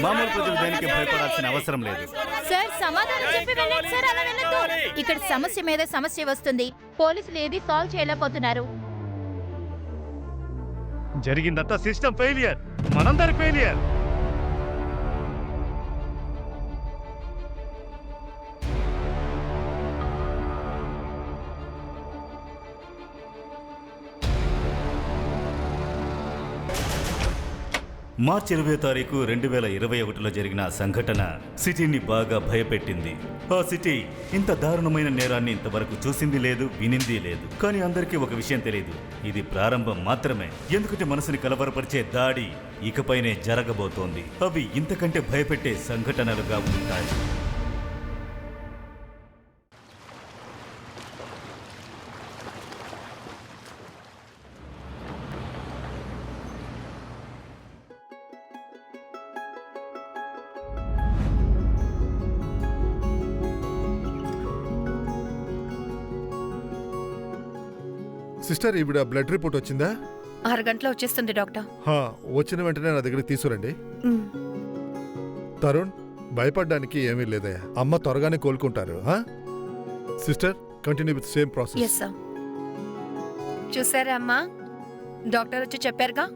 మామూలు ప్రజలు దేనికి భయపడాల్సిన అవసరం లేదు. సార్ సమాధానం చెప్పి వెళ్ళండి సార్. అలా వెళ్ళొద్దు. ఇక్కడ సమస్య మీద సమస్య వస్తుంది. పోలీసులు ఏది సాల్వ్ చేయలేకపోతున్నారు. జరిగిందంతా సిస్టమ్ ఫెయిలియర్, మనందరి ఫెయిలియర్. మార్చి 20వ తారీఖు 2021లో జరిగిన సంఘటన సిటీని బాగా భయపెట్టింది. ఆ సిటీ ఇంత దారుణమైన నేరాన్ని ఇంతవరకు చూసింది లేదు, వినింది లేదు. కానీ అందరికీ ఒక విషయం తెలియదు, ఇది ప్రారంభం మాత్రమే. ఎందుకంటే మనసుని కలవరపరిచే దాడి ఇకపైనే జరగబోతోంది. అవి ఇంతకంటే భయపెట్టే సంఘటనలుగా ఉంటాయి. సిస్టర్, ఈవిడ బ్లడ్ రిపోర్ట్ వచ్చిందా? 6 గంటలో వచ్చేస్తుంది డాక్టర్. వచ్చిన వెంటనే నా దగ్గరికి తీసుకురండి. తరుణ్, భయపడడానికి ఏమీ లేదయ్యా. అమ్మ త్వరగానే కోలుకుంటారు. Sister, continue with same process. చూసారా అమ్మా, డాక్టర్ వచ్చి చెప్పారుగా,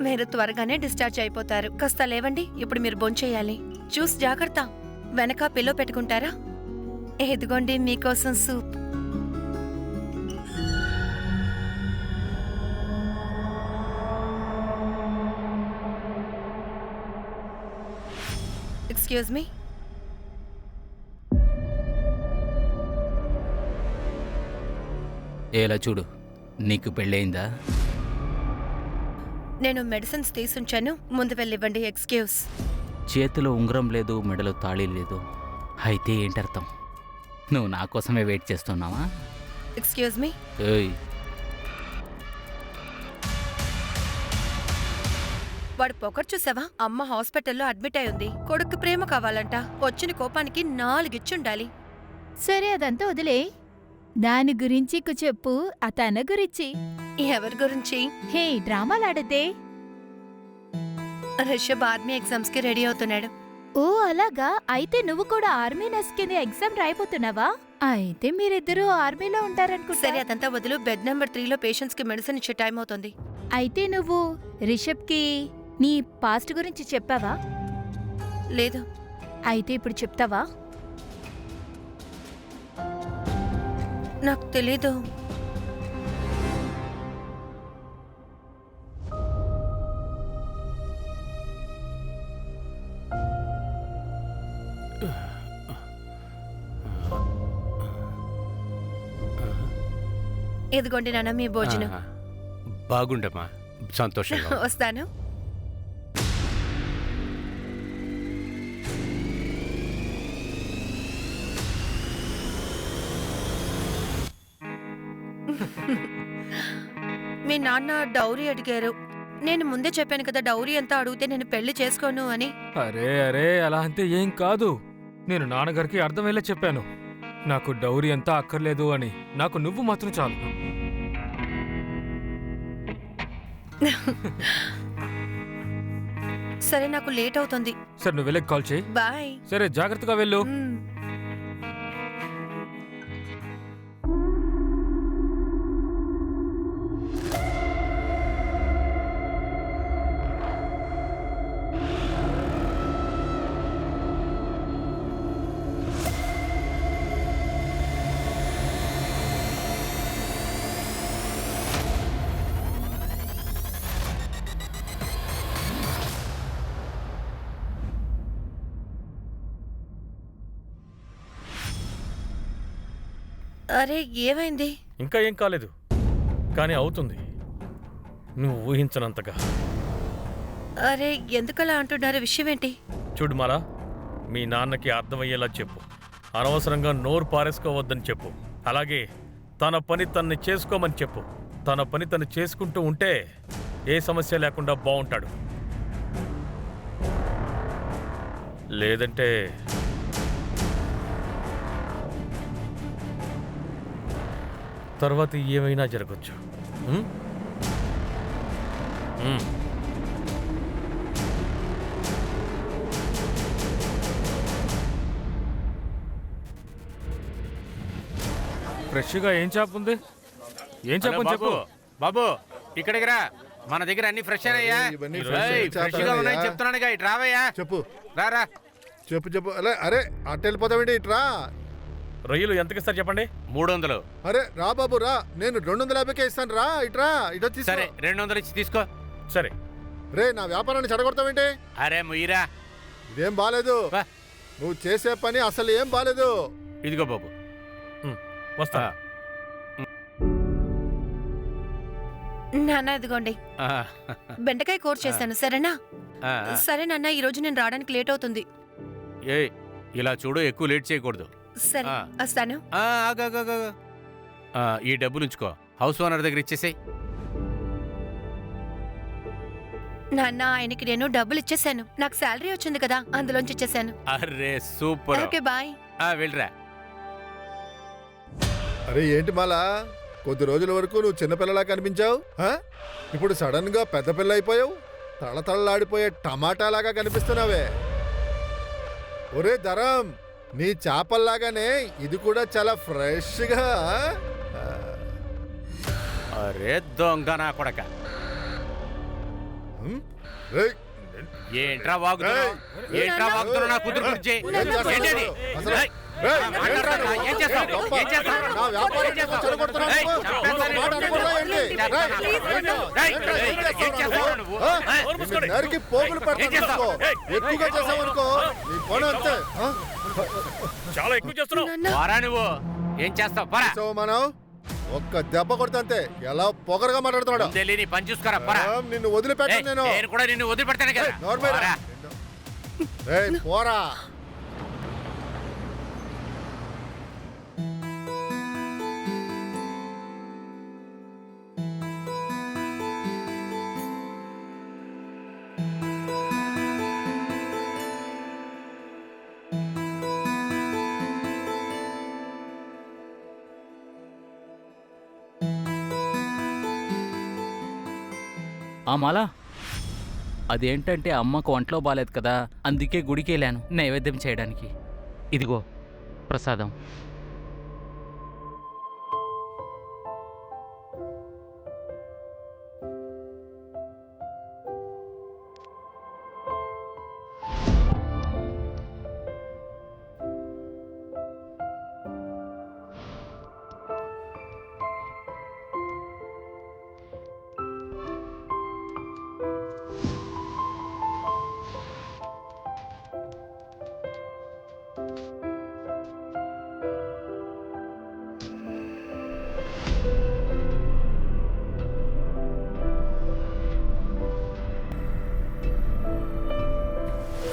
మీరు త్వరగానే డిశ్చార్జ్ అయిపోతారు. కాస్త లేవండి, ఇప్పుడు మీరు భోంచేయాలి. చూసి జాగ్రత్త. వెనక పిల్లో పెట్టుకుంటారా? ఎదుగోండి మీకోసం సూప్. Excuse me. ఎలా చూడు, నీకు పెళ్ళయిందా? నేను మెడిసిన్స్ తీసుంచాను, ముందు వెళ్ళివ్వండి. ఎక్స్క్యూజ్. చేతిలో ఉంగరం లేదు, మెడలో తాళీ లేదు. అయితే ఏంటర్థం? నువ్వు నా కోసమే వెయిట్ చేస్తున్నావా? Excuse me. ఏయ్, వాడు పొగరు చూసావా? అమ్మ హాస్పిటల్లో అడ్మిట్ అయి ఉంది. కొడుకు ప్రేమ కావాలంట. వచ్చిన కోపానికి 4 ఇచ్చుండాలి. సరే అదంతా వదిలే, దాని గురించి చెప్పు. అతన గురించి. ఎవరి గురించి? హే, డ్రామాలాడదే. రిషబ్ ఆర్మీ ఎగ్జామ్స్ కి రెడీ అవుతున్నాడు. ఓ అలాగా? అయితే నువ్వు కూడా ఆర్మీ నర్స్ కింద ఎగ్జామ్ రాయిపోతున్నావా? అయితే మీరిద్దరూ ఆర్మీలో ఉంటారనుకుంటా. సరే అదంతా వదులు. బెడ్ నెంబర్ 3లో పేషెంట్స్ కి మెడిసిన్ ఇచ్చే టైం అవుతుంది. అయితే నువ్వు రిషబ్ కి నీ పాస్ట్ గురించి చెప్పావా? లేదు. అయితే ఇప్పుడు చెప్తావా? నాకు తెలీదు. ఇదిగోండి నాన్న మీ భోజనం. బాగుండమ్మా, సంతోషంగా. వస్తాను. మీ నాన్న డౌరీ అడిగారు. నేను ముందే చెప్పాను కదా, డౌరీ అంతా అడిగితే నేను పెళ్లి చేసుకోను అని. అరే అరే, అలా అంటే ఏం కాదు. నేను నాన్నగారికి అర్థమయ్యేలా చెప్పాను, నాకు డౌరీ అంతా అక్కర్లేదు అని. నాకు నువ్వు మాత్రం చాలు. సరే, నాకు లేట్ అవుతుంది. సరే, నువ్వు వెళ్ళి కాల్ చేయి. బాయ్. సరే, జాగ్రత్తగా వెళ్ళు. అరే, ఏమైంది? ఇంకా ఏం కాలేదు, కానీ అవుతుంది, నువ్వు ఊహించనంతగా. అరే, ఎందుకలా అంటున్నారు? విషయం ఏంటి? చూడు మాలా, మీ నాన్నకి అర్థమయ్యేలా చెప్పు. అనవసరంగా నోరు పారేసుకోవద్దని చెప్పు. అలాగే తన పని తన్ని చేసుకోమని చెప్పు. తన పని తను చేసుకుంటూ ఉంటే ఏ సమస్య లేకుండా బాగుంటాడు. లేదంటే తర్వాత ఏమైనా జరగచ్చు. ఉమ్? ఉమ్. ఫ్రెష్గా ఏం చేప ఉంది? ఏం హలో చెప్పని చెప్పు. బాబు ఇక్కడికి రా, మన దగ్గర అన్ని ఫ్రెష్ అయ్యా. ఇవన్నీ ఫ్రెష్ గా ఉన్నాయి చెప్తున్నానుగా, ఇటు రావయ్యా. చెప్పు రా రా. చెప్పు అరే అటు వెళ్ళిపోతావేంటి ఇట్రా. రొయ్యలు ఎంతకి ఇస్తారు చెప్పండి? 300. అరే రా బాబు రా, నేను 250కే ఇస్తాను రా. ఇట్రా ఇటు వచ్చి సరే 200 ఇచ్చి తీసుకో. సరే. రే నా వ్యాపారాన్ని చెడగొడతావేంటి? అరే ముయ్యిరా. ఇదేం బాలేదు, బా. నువ్వు చేసే పని అసలు ఏం బాలేదు. ఇదిగో బాబు. వస్తా. నాన్న ఇదిగోండి ఆ, బెండకాయ కూర చేశాను, సరేనా? ఆ, సరే నాన్న, ఈ రోజు నేను రావడానికి లేట్ అవుతుంది. ఏయ్ ఇలా చూడు, ఎక్కువ లేట్ చేయకూడదు. సరే ఆ. వస్తాను. ఆగు, ఆగు, ఆగు, ఆగు. ఈ డబ్బులు ఉంచుకో, హౌస్ ఓనర్ దగ్గర ఇచ్చేసేయ్. నాన్న ఆయనకి నేను డబ్బులు ఇచ్చేసాను, నాకు శాలరీ వచ్చింది కదా, అందులోంచి ఇచ్చేసాను. అరే సూపర్. Okay bye. వెళ్ళరా. అరే ఏంటి మాలా, కొద్ది రోజుల వరకు నువ్వు చిన్నపిల్లలా కనిపించావు, ఇప్పుడు సడన్ గా పెద్ద పిల్ల అయిపోయావు. తళతళలాడిపోయే టమాటాలాగా కనిపిస్తున్నావే. ఒరే ధరం, నీ చేపల్లాగానే ఇది కూడా చాలా ఫ్రెష్గా. అరే దొంగ నా కొడక, రేయ్, ఏంట్రా వాగుతున్నావు? ఏంట్రా వాగుతున్నావు నా కూతురు గురించి? ఏం చేస్తావు? ఏంటది? అసలు- ఏయ్, రేయ్, మాట్లాడరా? ఏం చేస్తావు? గొప్ప. ఏం చేస్తావు? నా వ్యాపారం ఏం చేస్తావు? చెడగొడుతున్నావు ఏయ్, నువ్వు? చంపేస్తాను. నువ్వు మాట అనుకోరా ఏంటి? రేయ్, ఏయ్, ఏంట్రా, ఏయ్, ఏం ఏం చేస్తావురా చేస్తావు నువ్వు? నువ్వు? నిన్ను నరికి పోగులు పెడతాను అనుకో. ఎక్కువగా చేసావనుకో నీ పని అంతే. చాలా ఎక్కువ చేస్తున్నావు. నాన్న వారా నువ్వు ఏం చేస్తావు? పరా. చేసావు మనం ఒక్క దెబ్బ కొడితే ఎలా పొగరగా మాట్లాడుతున్నాడు. ముందెళ్ళి నీ పని చూసుకోరా. పరా. నిన్ను వదిలిపెట్టాను నేను. నేను కూడా నిన్ను వదిలిపెడతాను కదా. నోర్మల్ పోరా. పోరా. ఆ మాల, అదేంటంటే అమ్మకు ఒంట్లో బాలేదు కదా, అందుకే గుడికి వెళ్ళాను నైవేద్యం చేయడానికి. ఇదిగో ప్రసాదం.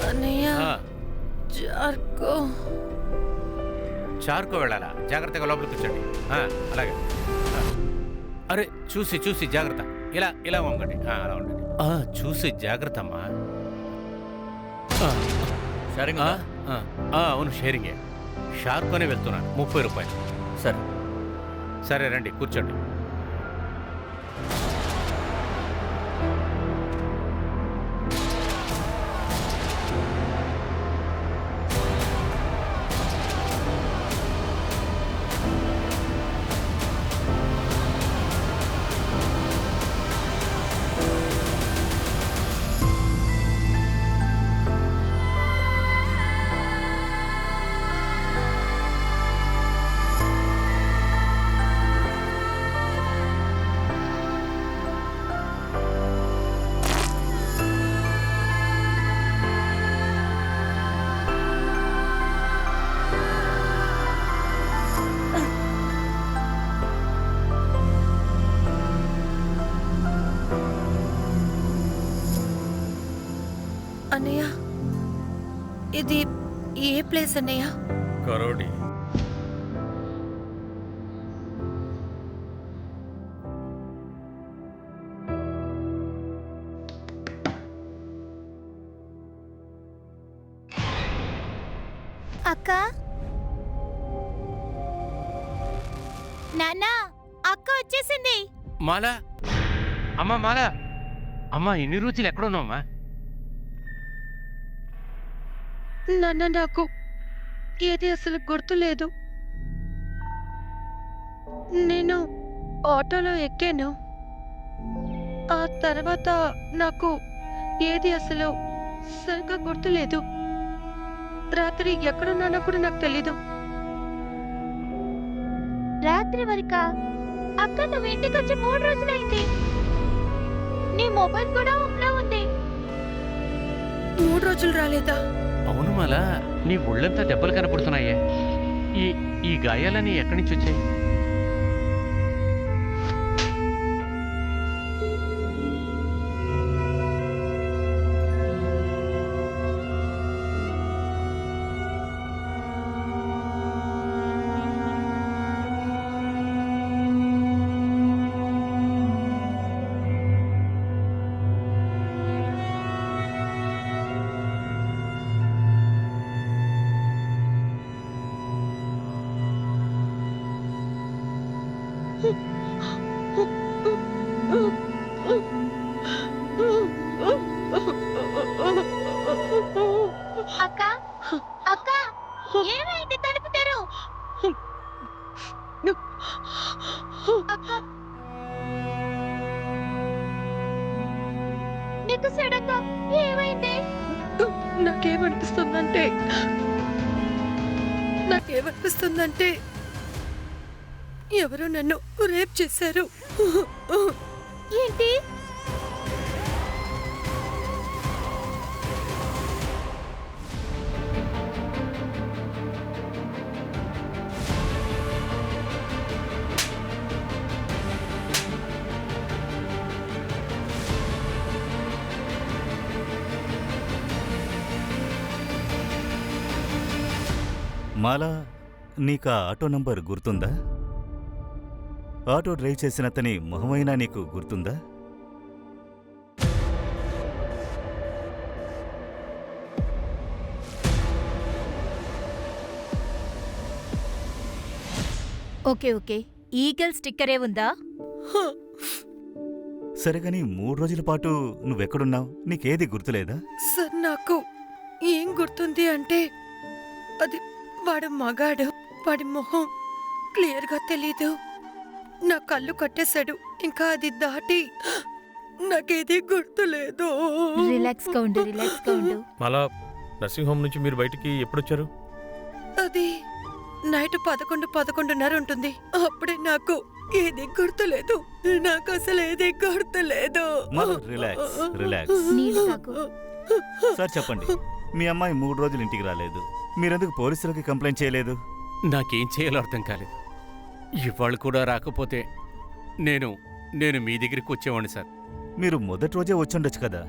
అన్నయ్య ఆ, చార్కో. చారుకో వెళ్ళాలా? జాగ్రత్తగా లోపల కూర్చోండి. అలాగే. అరే చూసి చూసి జాగ్రత్త. ఇలా ఇలా వంగండి. అలా ఉండండి. చూసి జాగ్రత్త అమ్మా. సరేగా? అవును, షేరింగే. షార్కోనే వెళ్తున్నాను. 30 రూపాయలు. సరే. సరే రండి కూర్చోండి. అన్నయ్య ఇది ఏ ప్లేస్ అన్నయ్య? కరోడి. అక్క, నాన్న అక్క వచ్చేసింది. మాలా అమ్మా మాలా అమ్మా ఇన్ని రోజులు ఎక్కడున్నావమ్మా? నాన్న నాకు ఏది అసలు గుర్తులేదు. నేను ఆటోలో ఎక్కాను. ఆ తర్వాత నాకు ఏది అసలు సరిగ్గా గుర్తులేదు. రాత్రి ఎక్కడున్నానో కూడా నాకు తెలీదు. రాత్రి వరకా? అక్క నువ్వు ఇంటికి వచ్చి 3 రోజులైంది. నీ మొబైల్ కూడా ఆఫ్లో ఉంది. 3 రోజులు రాలేదా? అవును మాలా, నీ ఒళ్ళంతా దెబ్బలు కనపడుతున్నాయే. ఈ ఈ గాయాలని ఎక్కడి నుంచి వచ్చాయి? అక్క అక్క ఏమైంది? తలుపు తెరు. అక్క నీకు సడన్ గా ఏమైంది? నాకేమనిపిస్తుందంటే ఎవరో నన్ను రేప్ చేశారు. ఏంటి? మాలా, నీకా ఆటో నంబర్ గుర్తుందా? ఆటో డ్రైవ్ చేసిన అతని మొహమైనా నీకు గుర్తుందా? ఓకే ఓకే, ఈగల్ స్టిక్కరే ఉందా? సరేగాని 3 రోజుల పాటు నువ్వెక్కడున్నావు? నీకేది గుర్తులేదా? సార్ నాకు ఏం గుర్తుంది అంటే అది వాడు మగాడు. వాడి మొహం క్లియర్గా తెలీదు. నా కళ్ళు కట్టేశాడు. ఇంకా అది దాటి నాకేది గుర్తులేదు. రిలాక్స్ గా ఉండు, రిలాక్స్ గా ఉండు. మాలా, నర్సింగ్ హోమ్ నుంచి మీరు బయటికి ఎప్పుడొచ్చారు? అది నైట్ 11:30 ఉంటుంది. అప్పుడే నాకు ఏది గుర్తులేదు. నాకు అసలు ఏది గుర్తులేదు. మాలా, రిలాక్స్ రిలాక్స్. నీళ్ళు తాగు. సార్ చెప్పండి, మీ అమ్మాయి 3 రోజులు ఇంటికి రాలేదు. మీరెందుకు పోలీసులకి కంప్లైంట్ చేయలేదు? నాకేం చేయాలో అర్థం కాలేదు. ఇవాళ కూడా రాకపోతే నేను నేను మీ దగ్గరికి వచ్చేవాడిని సార్. మీరు మొదటి రోజే వచ్చుండొచ్చు కదా.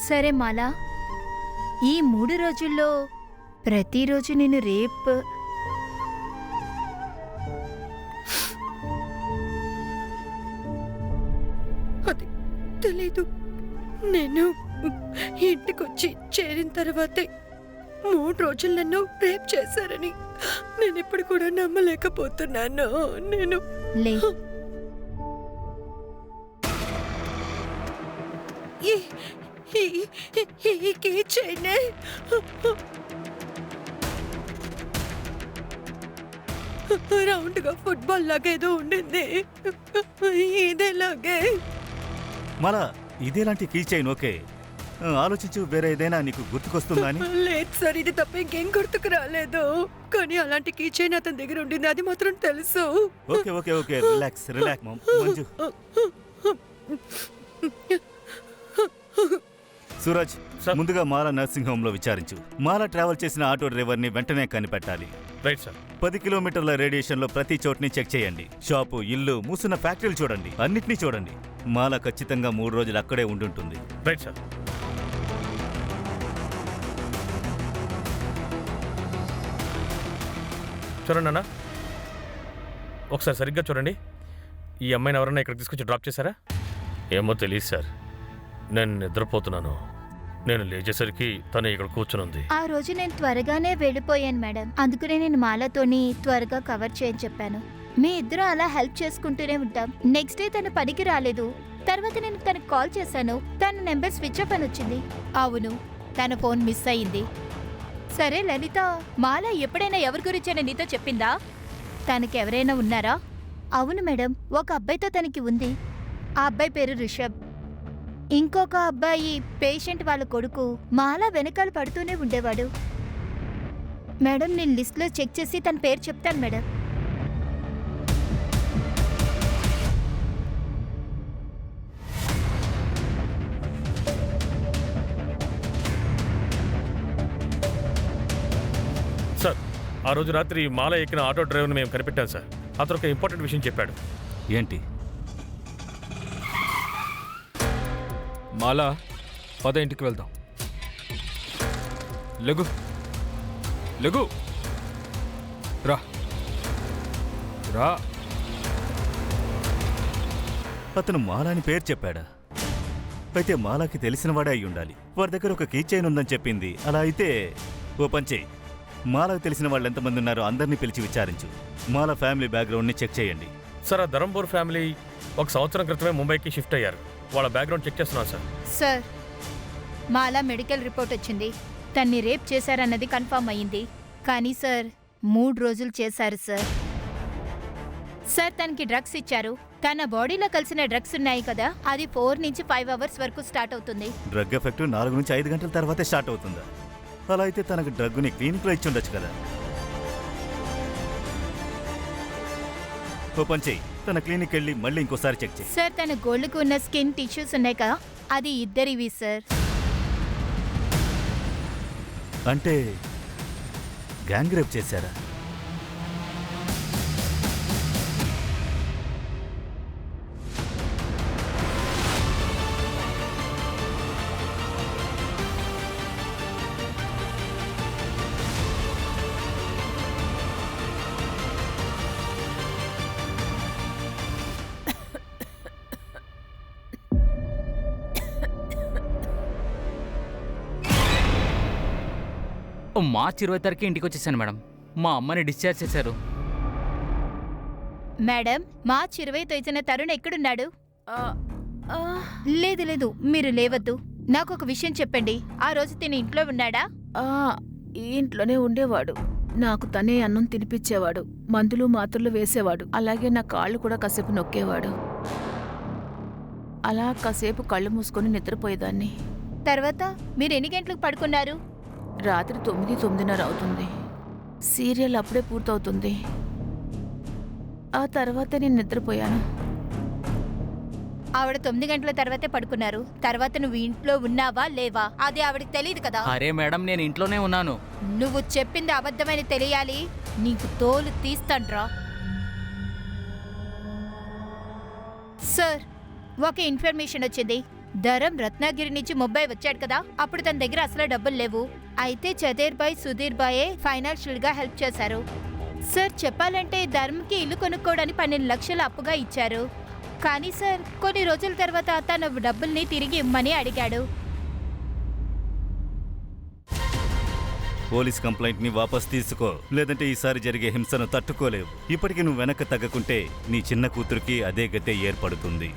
సరే మాలా, ఈ 3 రోజుల్లో ప్రతిరోజు నేను రేప్ అది తెలీదు. నేను ఇంటికొచ్చి చేరిన తర్వాతే 3 రోజులు నన్ను రేప్ చేశారని నేను ఇప్పుడు కూడా నమ్మలేకపోతున్నాను. నేను లే. ఈ కీ చైనే రౌండ్ గా ఫుట్బాల్ లాగా ఏదో ఉండింది. ఇదేలాగే. మాలా, ఇదేలాంటి కీ చైన్ ఓకే. ఆలోచించు, వేరే ఏదైనా నీకు గుర్తుకొస్తుందా అని. లేదు సార్, ఇది తప్ప ఇంకేం గుర్తుకు రాలేదు. కానీ అలాంటి కీ చైన్ అతని దగ్గర ఉండింది, అది మాత్రం తెలుసు. Okay okay okay, relax relax Manju. Suraj, ముందుగా మాలా నర్సింగ్ హోమ్ లో విచారించు. మాలా ట్రావెల్ చేసిన ఆటో డ్రైవర్ ని వెంటనే కనిపెట్టాలి. Right sir. 10 కిలోమీటర్ల రేడియేషన్ లో ప్రతి చోటుని చెక్ చేయండి. షాపు, ఇల్లు, మూసున్న ఫ్యాక్టరీలు చూడండి. అన్నిటినీ చూడండి. మాలా ఖచ్చితంగా 3 రోజులు అక్కడే ఉండుంటుంది. Right sir. చూడండి అన్న, ఒకసారి సరిగ్గా చూడండి. ఈ అమ్మాయిని ఎవరన్నా ఇక్కడ తీసుకొచ్చి డ్రాప్ చేశారా? ఏమో తెలియదు సార్. నేను నిద్రపోతున్నాను. నేను లేచేసరికి తను ఇక్కడ కూర్చునుంది. ఆ రోజు నేను త్వరగానే వెళ్ళిపోయాను మేడం. అందుకనే నేను మాలతోని త్వరగా కవర్ చేయని చెప్పాను. మీ ఇద్దరు అలా హెల్ప్ చేసుకుంటూనే ఉంటాం. నెక్స్ట్ డే తను పనికి రాలేదు. తర్వాత నేను తనకు కాల్ చేశాను. తన నెంబర్ స్విచ్ ఆఫ్ అని వచ్చింది. అవును, తన ఫోన్ మిస్ అయింది. సరే లలిత, మాల ఎప్పుడైనా ఎవరి గురించైనా నీతో చెప్పిందా? తనకెవరైనా ఉన్నారా? అవును మేడం, ఒక అబ్బాయితో తనకి ఉంది. ఆ అబ్బాయి పేరు రిషబ్. ఇంకొక అబ్బాయి పేషెంట్ వాళ్ళ కొడుకు. మాల వెనకాల పడుతూనే ఉండేవాడు. మేడం, నేను లిస్ట్లో చెక్ చేసి తన పేరు చెప్తాను మేడం. సార్, ఆ రోజు రాత్రి మాల ఎక్కిన ఆటో డ్రైవర్ని మేము కనిపెట్టాం సార్. అతను ఒక ఇంపార్టెంట్ విషయం చెప్పాడు. ఏంటి? మాలా, పద ఇంటికి వెళ్దాం. లెగు లెగు, రా రా. అతను మాలాని పేరు చెప్పాడా? అయితే మాలాకి తెలిసినవాడే అయి ఉండాలి. వారి దగ్గర ఒక కీ చైన్ ఉందని చెప్పింది. అలా అయితే ఓ పంచే, మాలకు తెలిసిన వాళ్ళు ఎంతమంది ఉన్నారో అందరినీ పిలిచి విచారించు. మాలా ఫ్యామిలీ బ్యాక్గ్రౌండ్ని చెక్ చేయండి. సార్, ఆ ధరంపూర్ ఫ్యామిలీ 1 సంవత్సరం క్రితమే ముంబైకి షిఫ్ట్ అయ్యారు. వాళ్ళ బ్యాక్గ్రౌండ్ చెక్ చేస్తున్నాం సార్. సార్, మాలా మెడికల్ రిపోర్ట్ వచ్చింది. తన్ని రేప్ చేశారన్నది కన్ఫర్మ్ అయ్యింది. కానీ సార్, 3 రోజులు చేశారు సార్. సార్, తనకి డ్రగ్స్ ఇచ్చారు. తన బాడీలో కలిసిన డ్రగ్స్ ఉన్నాయి కదా, అది 4 నుంచి 5 అవర్స్ వరకు స్టార్ట్ అవుతుంది. డ్రగ్ ఎఫెక్ట్ 4 నుంచి 5 గంటల తర్వాతే స్టార్ట్ అవుతుందా? అలా అయితే తనకు డ్రగ్ని క్లినిక్లో ఇచ్చి ఉండొచ్చు కదా. ఓ పని చెయ్యి, తన క్లినిక్ వెళ్ళి మళ్ళీ ఇంకోసారి చెక్ చేయి. సార్, తన గోళ్ళకు ఉన్న స్కిన్ టిష్యూస్ ఉన్నాయి కదా, అది ఇద్దరివి సార్. అంటే గ్యాంగ్ రేప్ చేశారా? మార్చి 20 తారీఖు ఇంటికి వచ్చేసాను మేడం. మా అమ్మని డిశ్చార్జ్ చేశారు. మేడం, మార్చి 20 తేదీన తరుణ్ ఎక్కడున్నాడు? లేదు లేదు, మీరు లేవద్దు. నాకు ఒక విషయం చెప్పండి. ఆ రోజు తిని ఇంట్లో ఉన్నాడా? ఈ ఇంట్లోనే ఉండేవాడు. నాకు తనే అన్నం తినిపించేవాడు, మందులు మాత్రలు వేసేవాడు. అలాగే నా కాళ్ళు కూడా కాసేపు నొక్కేవాడు. అలా కాసేపు కళ్ళు మూసుకొని నిద్రపోయేదాన్ని. తర్వాత మీరు ఎన్ని గంటలకు పడుకున్నారు? రాత్రి 9, 9:30 అవుతుంది. సీరియల్ అప్పుడే పూర్తవుతుంది. ఆ తర్వాత నేను నిద్రపోయాను. ఆవిడ 9 గంటల తర్వాతే పడుకున్నారు. తర్వాత నువ్వు ఇంట్లో ఉన్నావా లేవా అది ఆవిడకి తెలియదు కదా. అరే మేడం, నేను ఇంట్లోనే ఉన్నాను. నువ్వు చెప్పింది అబద్ధమని తెలియాలి. నీకు తోలు తీస్తాండ్రా. సార్, ఒక ఇన్ఫర్మేషన్ వచ్చింది. ధరం రత్నగిరి నుంచి ముంబై వచ్చాడు కదా, అప్పుడు తన దగ్గర అసలు డబ్బులు లేవు. అయితే చదేర్ బాయ్, సుధీర్ బాయే ఫైనాన్షియల్ గా హెల్ప్ చేశారు. సార్, చెప్పాలంటే ధర్మ్కి ఇల్లు కొనుక్కోవడానికి 12 లక్షలు అప్పుగా ఇచ్చారు. కానీ సార్, కొన్ని రోజుల తర్వాత తన డబ్బుల్ని తిరిగి ఇమ్మని అడిగాడు. పోలీస్ కంప్లైంట్ని వాపస్ తీసుకో, లేదంటే ఈసారి జరిగే హింసను తట్టుకోలేవు. ఇప్పటికీ నువ్వు వెనక్కి తగ్గకుంటే నీ చిన్న కూతురికి అదే గతే ఏర్పడుతుంది.